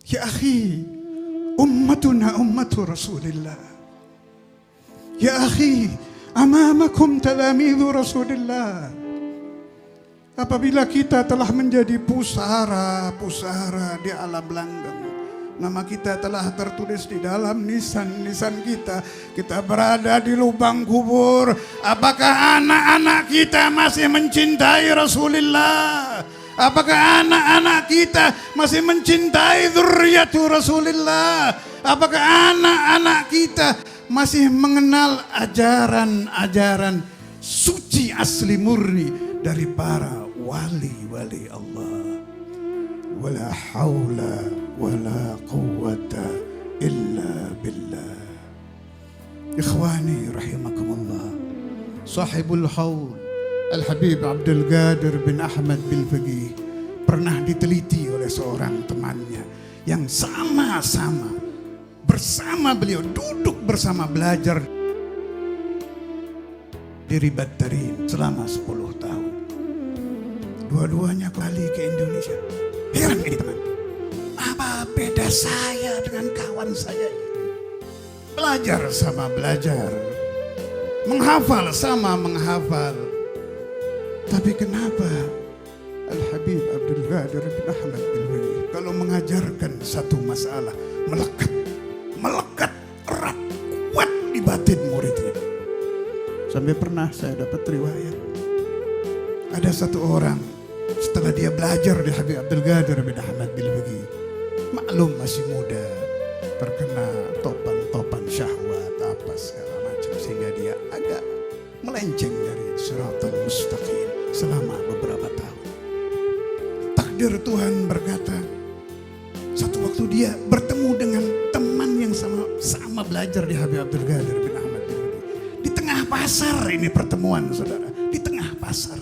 Ya akhi, ummatuna ummatu Rasulillah. Ya akhi, amamakum talamidhu Rasulillah. Apabila kita telah menjadi pusara-pusara di alam langgeng, nama kita telah tertulis di dalam nisan-nisan kita. Kita berada di lubang kubur. Apakah anak-anak kita masih mencintai Rasulullah? Apakah anak-anak kita masih mencintai dzurriyyatu Rasulullah? Apakah anak-anak kita masih mengenal ajaran-ajaran suci asli murni dari para wali-wali Allah? Wala haula wala quwwata illa billah. Ikhwani rahimakumullah, sahibul haul Al-Habib Abdul Qadir bin Ahmad Bil-Faqih pernah diteliti oleh seorang temannya yang sama-sama bersama beliau duduk bersama belajar di Ribat Tarim selama 10 tahun. Dua-duanya kembali ke Indonesia. Heran ini teman, apa beda saya dengan kawan saya ini? Belajar sama belajar, menghafal sama menghafal. Tapi kenapa Al-Habib Abdul Qadir bin Ahmad Bil-Faqih kalau mengajarkan satu masalah melekat erat kuat di batin muridnya? Sampai pernah saya dapat riwayat, ada satu orang setelah dia belajar di Habib Abdul Qadir bin Ahmad Bil-Faqih, maklum masih muda, terkena topan-topan syahwat apa segala macam, sehingga dia agak melenceng dari Shiratal Mustaqim selama beberapa tahun. Takdir Tuhan berkata, satu waktu dia bertemu dengan teman yang sama belajar di Habib Abdul Qadir bin Ahmad Bil-Faqih. Di tengah pasar ini pertemuan, saudara. Di tengah pasar.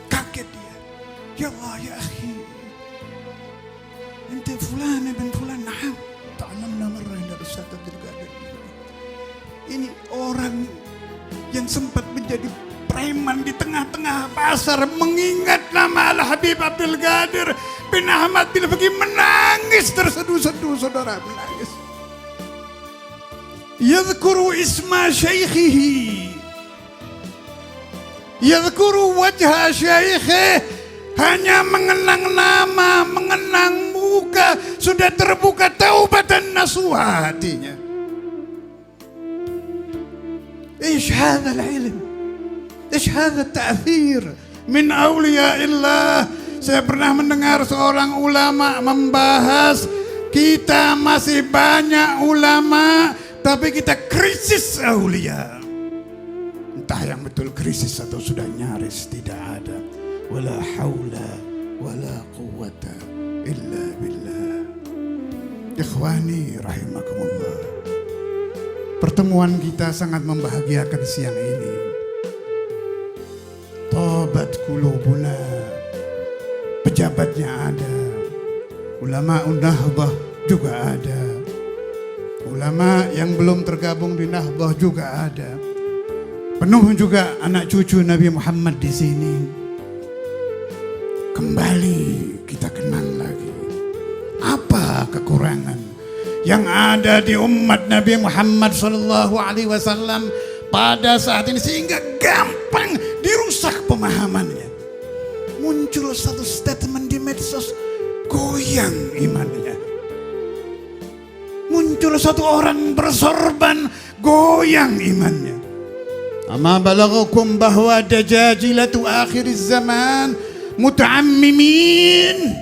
Kaget dia. Ya Allah ya akhi, ente fulan ibn fulan. Na'am, ta'alamna marra inda Ustaz Abdul Qadir. Ini orang yang sempat menjadi preman di tengah-tengah pasar mengingat nama Al-Habib Abdul Qadir bin Ahmad Bil-Faqih, menangis terseduh-seduh, saudara, menangis. Yadhkuru isma syaikhihi, yadhkuru wajha syaikhihi, hanya mengenang nama, mengenang muka, sudah terbuka taubatan nasuha hatinya. Ish hadha al-ilm, ish hadha ta'thir min awliya illah. Saya pernah mendengar seorang ulama membahas, kita masih banyak ulama tapi kita krisis aulia. Entah yang betul krisis atau sudah nyaris tidak ada. Wala haula wala quwwata illa billah. Ikhwani rahimakumullah, pertemuan kita sangat membahagiakan siang ini. Tobat kulubuna, pejabatnya ada, ulama Nahbah juga ada, ulama yang belum tergabung di Nahbah juga ada, penuh juga anak cucu Nabi Muhammad di sini. Kembali kita kenang lagi apa kekurangan yang ada di umat Nabi Muhammad SAW pada saat ini sehingga gampang dirusak pemahamannya. Muncul satu statement di medsos, goyang imannya. Muncul satu orang bersorban, goyang imannya. Ama balaghakum bahwa dajajilatu akhiriz zaman muta'ammimin.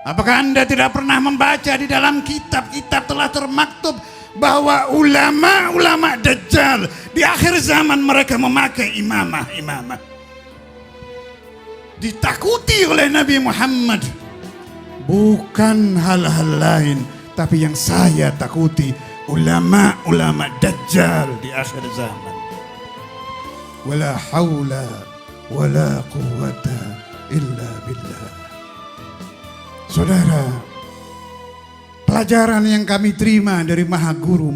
Apakah Anda tidak pernah membaca di dalam kitab-kitab telah termaktub bahwa ulama-ulama Dajjal di akhir zaman mereka memakai imamah. Ditakuti oleh Nabi Muhammad. Bukan hal-hal lain, tapi yang saya takuti ulama-ulama Dajjal di akhir zaman. Wala haula wala quwwata illa billah. Saudara, Pelajaran yang kami terima dari Maha Guru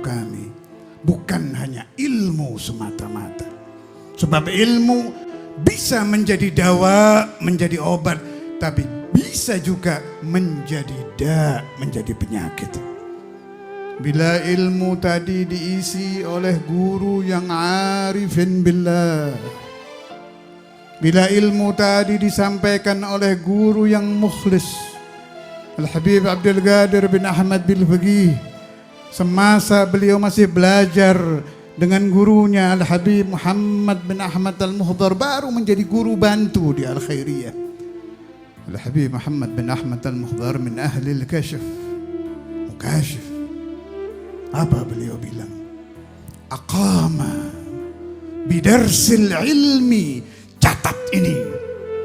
kami bukan hanya ilmu semata-mata. Sebab ilmu bisa menjadi dawa, menjadi obat, tapi bisa juga menjadi menjadi penyakit. Bila ilmu tadi diisi oleh guru yang arifin billah, bila ilmu tadi disampaikan oleh guru yang mukhlis, Al-Habib Abdul Qadir bin Ahmad Bil-Faqih, semasa beliau masih belajar dengan gurunya Al-Habib Muhammad bin Ahmad Al-Muhdhar, baru menjadi guru bantu di Al-Khairiyah. Al-Habib Muhammad bin Ahmad Al-Muhdhar min ahli al-kashf, mukashif. Apa beliau bilang? Aqama bidarsil ilmi. Catat ini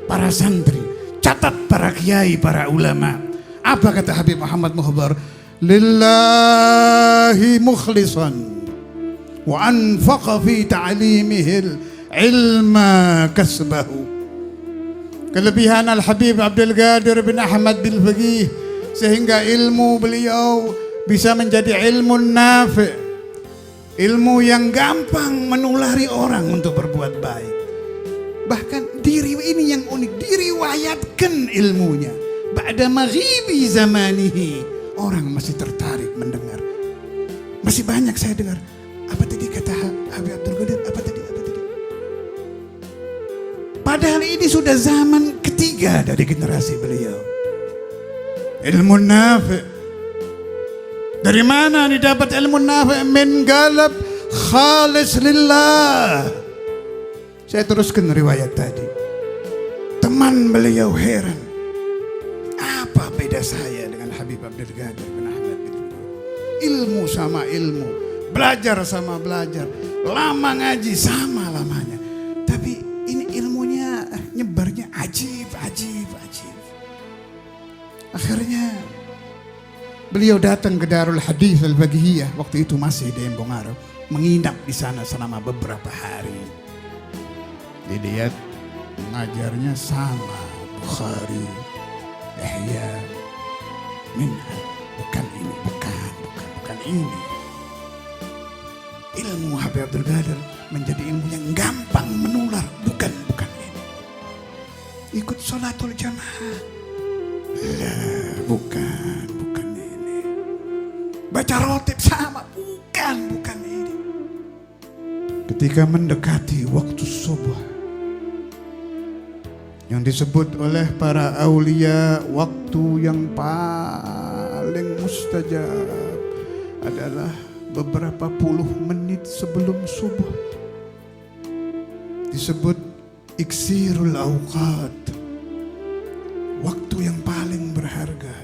para santri, catat para kiai, para ulama. Apa kata Habib Muhammad Muhdhar? Lillahi mukhlisan wa anfaqa fi ta'limihil ilma kasbahu. Kelebihan Al-Habib Abdul Qadir bin Ahmad Bil-Faqih, sehingga ilmu beliau bisa menjadi ilmu nafi', ilmu yang gampang menulari orang untuk berbuat baik. Bahkan diri ini yang unik, diriwayatkan ilmunya. Ba'da maghibi zamanihi, orang masih tertarik mendengar. Masih banyak saya dengar. Apa tadi kata Habib Abdul Qadir? Apa tadi? Padahal ini sudah zaman ketiga dari generasi beliau. Ilmu nafi'. Dari mana didapat ilmu nafi'? Min galab khalis lillah. Saya teruskan riwayat tadi. Teman beliau heran. Apa beda saya dengan Habib Abdul Qadir bin Ahmad Bil-Faqih? Ilmu sama ilmu, belajar sama belajar, lama ngaji sama lamanya. Tapi ini ilmunya nyebarnya ajib. Akhirnya beliau datang ke Darul Hadis Al-Faqihiyah, waktu itu masih di Embong Arab, menginap di sana selama beberapa hari. Dilihat mengajarnya sama Bukhari, Ihya, Minhaj, bukan ini. Ilmu Habib Abdul Qadir menjadi ilmu yang gampang menular, bukan ini. Ikut sholatul jamaah, lah, bukan ini. Baca rotib sama, bukan ini. Ketika mendekati waktu subuh, yang disebut oleh para aulia waktu yang paling mustajab adalah beberapa puluh menit sebelum subuh. Disebut iksirul awqat, waktu yang paling berharga.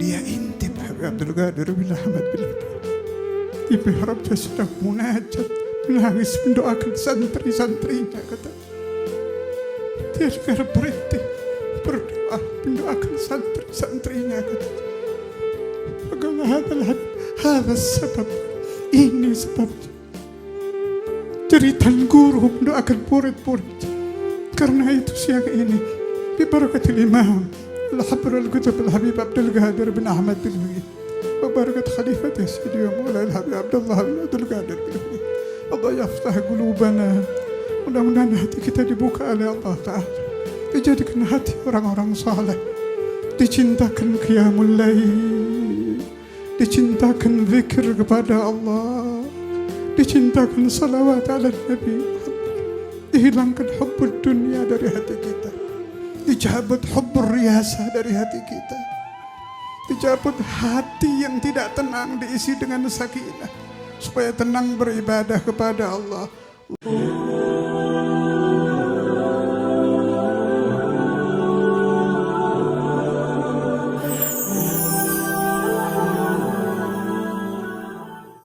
Dia intip Habib Abdul Qadir bin Ahmad Bil-Faqih di mihrabnya sedang munajat, menangis mendoakan santri-santrinya, kata. Dia juga berhenti berdoa mendoakan santri-santrinya, kata. Bagaimana hadal sebab, ini sebabnya. Jeritan guru mendoakan murid-murid. Karena itu siang ini bibarakatil imam Al-Habr Al-Qutb Al-Habib Abdul Qadir bin Ahmad Bil-Faqih wa barakat khalifati Sayyidi wa Maulana Al-Habib Abdullah bin Abdul Qadir Bil-Faqih. Allah yaftah qulubana. Mudah-mudahan hati kita dibuka oleh Allah Ta'ala, dijadikan hati orang-orang saleh, dicintakan qiyamul lail, dicintakan zikir kepada Allah, dicintakan salawat ala Nabi Muhammad, dihilangkan hubbud dunia dari hati kita, dicabut hubbur riyasah dari hati kita, dicabut hati yang tidak tenang, diisi dengan sakinah supaya tenang beribadah kepada Allah.